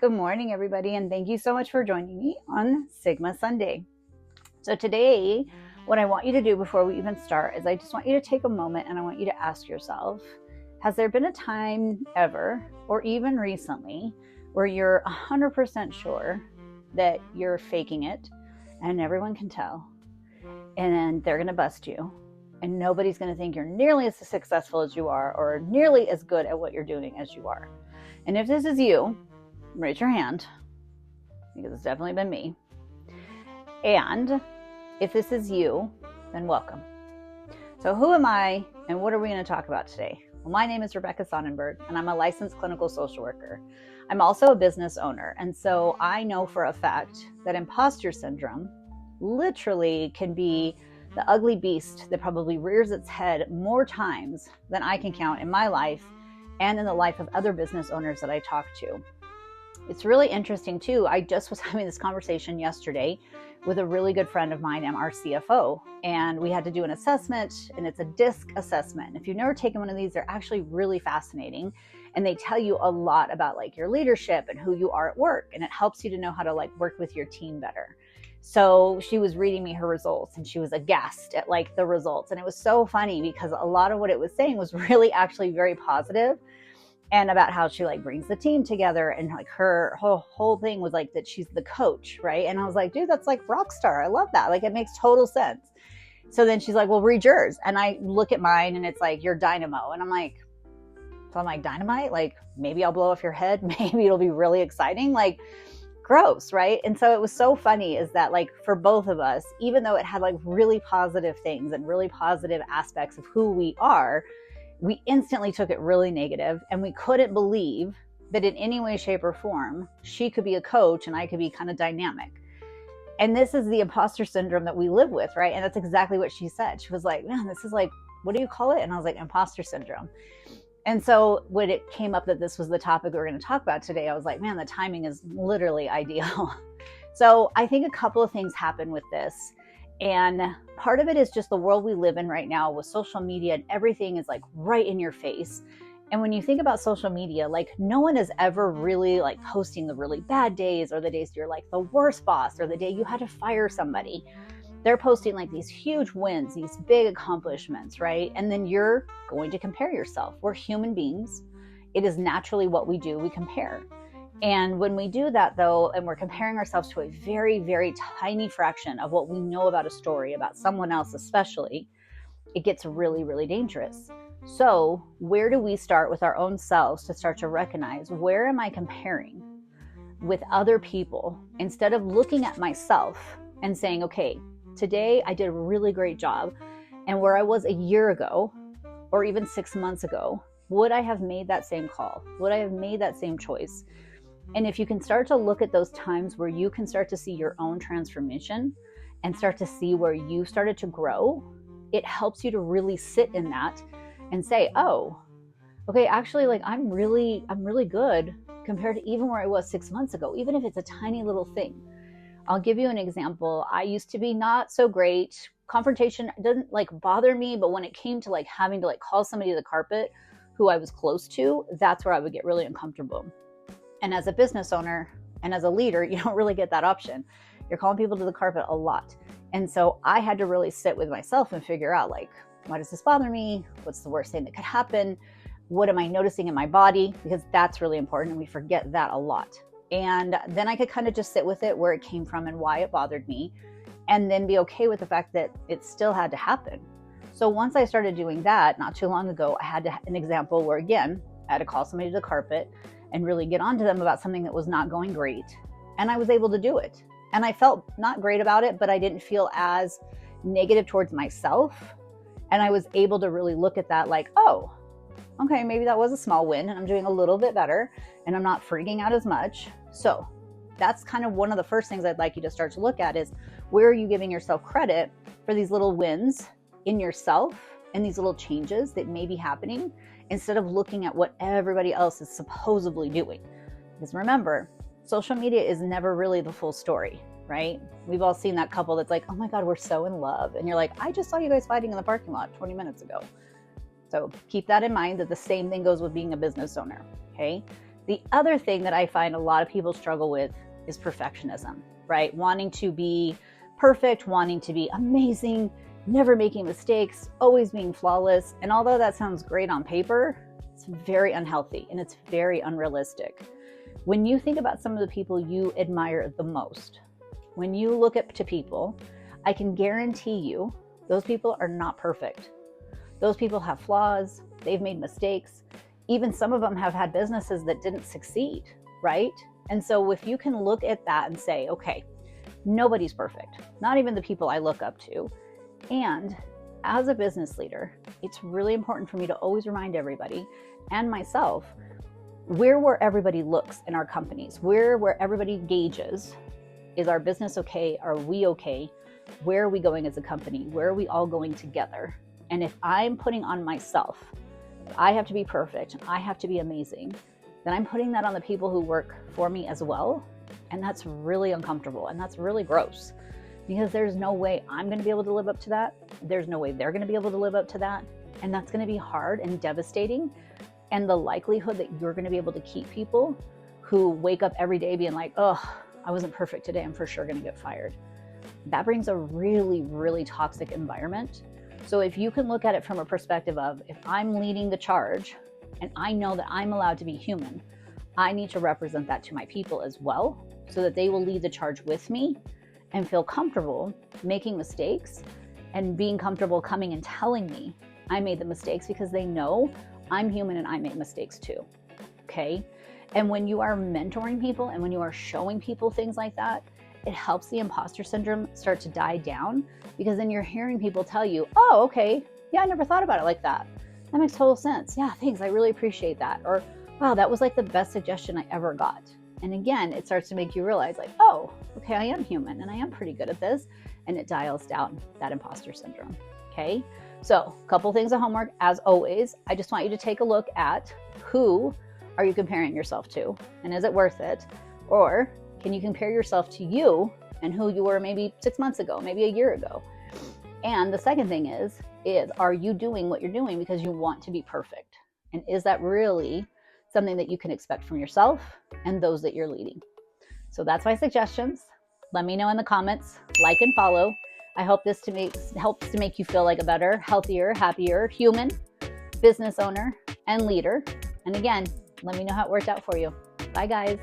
Good morning, everybody, and thank you so much for joining me on Sigma Sunday. So today, what I want you to do before we even start is I just want you to take a moment and I want you to ask yourself, has there been a time ever, or even recently, where you're 100% sure that you're faking it and everyone can tell, and they're going to bust you, and nobody's going to think you're nearly as successful as you are or nearly as good at what you're doing as you are? And if this is you, raise your hand, because it's definitely been me. And if this is you, then welcome. So who am I and what are we going to talk about today? Well, my name is Rebecca Sonnenberg, and I'm a licensed clinical social worker. I'm also a business owner, and so I know for a fact that imposter syndrome literally can be the ugly beast that probably rears its head more times than I can count in my life and in the life of other business owners that I talk to. It's really interesting too. I just was having this conversation yesterday with a really good friend of mine and our CFO, and we had to do an assessment, and it's a DISC assessment. If you've never taken one of these, they're actually really fascinating, and they tell you a lot about like your leadership and who you are at work, and it helps you to know how to like work with your team better. So she was reading me her results, and she was aghast at like the results, and it was so funny because a lot of what it was saying was really actually very positive, and about how she like brings the team together, and like her whole thing was like that she's the coach, right? And I was like, dude, that's like rock star. I love that. Like it makes total sense. So then she's like, well, read yours. And I look at mine and it's like, you're dynamo. And I'm like, dynamite? Like maybe I'll blow off your head. Maybe it'll be really exciting. Like gross, right? And so it was so funny is that like for both of us, even though it had like really positive things and really positive aspects of who we are, we instantly took it really negative, and we couldn't believe that in any way, shape, or form, she could be a coach and I could be kind of dynamic. And this is the imposter syndrome that we live with, right? And that's exactly what she said. She was like, man, this is like, what do you call it? And I was like, imposter syndrome. And so when it came up that this was the topic we were going to talk about today, I was like, man, the timing is literally ideal. So I think a couple of things happen with this. And part of it is just the world we live in right now with social media, and everything is like right in your face. And when you think about social media, like no one is ever really like posting the really bad days or the days you're like the worst boss or the day you had to fire somebody. They're posting like these huge wins, these big accomplishments, right? And then you're going to compare yourself. We're human beings. It is naturally what we do. We compare. And when we do that though, and we're comparing ourselves to a very, very tiny fraction of what we know about a story, about someone else especially, it gets really, really dangerous. So where do we start with our own selves to start to recognize, where am I comparing with other people, instead of looking at myself and saying, okay, today I did a really great job, and where I was a year ago or even 6 months ago, would I have made that same call? Would I have made that same choice? And if you can start to look at those times where you can start to see your own transformation and start to see where you started to grow, it helps you to really sit in that and say, oh, okay, actually, like I'm really good compared to even where I was 6 months ago, even if it's a tiny little thing. I'll give you an example. I used to be not so great. Confrontation doesn't like bother me, but when it came to like having to like call somebody to the carpet who I was close to, that's where I would get really uncomfortable. And as a business owner and as a leader, you don't really get that option. You're calling people to the carpet a lot. And so I had to really sit with myself and figure out like, why does this bother me? What's the worst thing that could happen? What am I noticing in my body? Because that's really important, and we forget that a lot. And then I could kind of just sit with it, where it came from and why it bothered me, and then be okay with the fact that it still had to happen. So once I started doing that, not too long ago, I had an example where, again, I had to call somebody to the carpet and really get on to them about something that was not going great. And I was able to do it. And I felt not great about it, but I didn't feel as negative towards myself. And I was able to really look at that like, oh, okay, maybe that was a small win and I'm doing a little bit better and I'm not freaking out as much. So that's kind of one of the first things I'd like you to start to look at is, where are you giving yourself credit for these little wins in yourself and these little changes that may be happening, instead of looking at what everybody else is supposedly doing. Because remember, social media is never really the full story, right? We've all seen that couple that's like, oh my God, we're so in love. And you're like, I just saw you guys fighting in the parking lot 20 minutes ago. So keep that in mind, that the same thing goes with being a business owner, okay? The other thing that I find a lot of people struggle with is perfectionism, right? Wanting to be perfect, wanting to be amazing, never making mistakes, always being flawless. And although that sounds great on paper, it's very unhealthy and it's very unrealistic. When you think about some of the people you admire the most, when you look up to people, I can guarantee you those people are not perfect. Those people have flaws, they've made mistakes. Even some of them have had businesses that didn't succeed, right? And so if you can look at that and say, okay, nobody's perfect, not even the people I look up to. And as a business leader, it's really important for me to always remind everybody and myself, we're where everybody looks in our companies. We're where everybody gauges, is our business okay? Are we okay? Where are we going as a company? Where are we all going together? And if I'm putting on myself, I have to be perfect, I have to be amazing, then I'm putting that on the people who work for me as well. And that's really uncomfortable and that's really gross, because there's no way I'm going to be able to live up to that. There's no way they're going to be able to live up to that. And that's going to be hard and devastating. And the likelihood that you're going to be able to keep people who wake up every day being like, oh, I wasn't perfect today, I'm for sure going to get fired. That brings a really, really toxic environment. So if you can look at it from a perspective of, if I'm leading the charge and I know that I'm allowed to be human, I need to represent that to my people as well, so that they will lead the charge with me and feel comfortable making mistakes and being comfortable coming and telling me I made the mistakes, because they know I'm human and I make mistakes too. Okay. And when you are mentoring people and when you are showing people things like that, it helps the imposter syndrome start to die down, because then you're hearing people tell you, oh, okay, yeah, I never thought about it like that. That makes total sense. Yeah, thanks. I really appreciate that. Or, wow, that was like the best suggestion I ever got. And again, it starts to make you realize like, oh, okay, I am human and I am pretty good at this. And it dials down that imposter syndrome. Okay. So a couple things of homework. As always, I just want you to take a look at, who are you comparing yourself to? And is it worth it? Or can you compare yourself to you and who you were maybe 6 months ago, maybe a year ago? And the second thing is are you doing what you're doing because you want to be perfect? And is that really something that you can expect from yourself and those that you're leading? So that's my suggestions. Let me know in the comments, like and follow. I hope this helps to make you feel like a better, healthier, happier human, business owner, and leader. And again, let me know how it worked out for you. Bye, guys.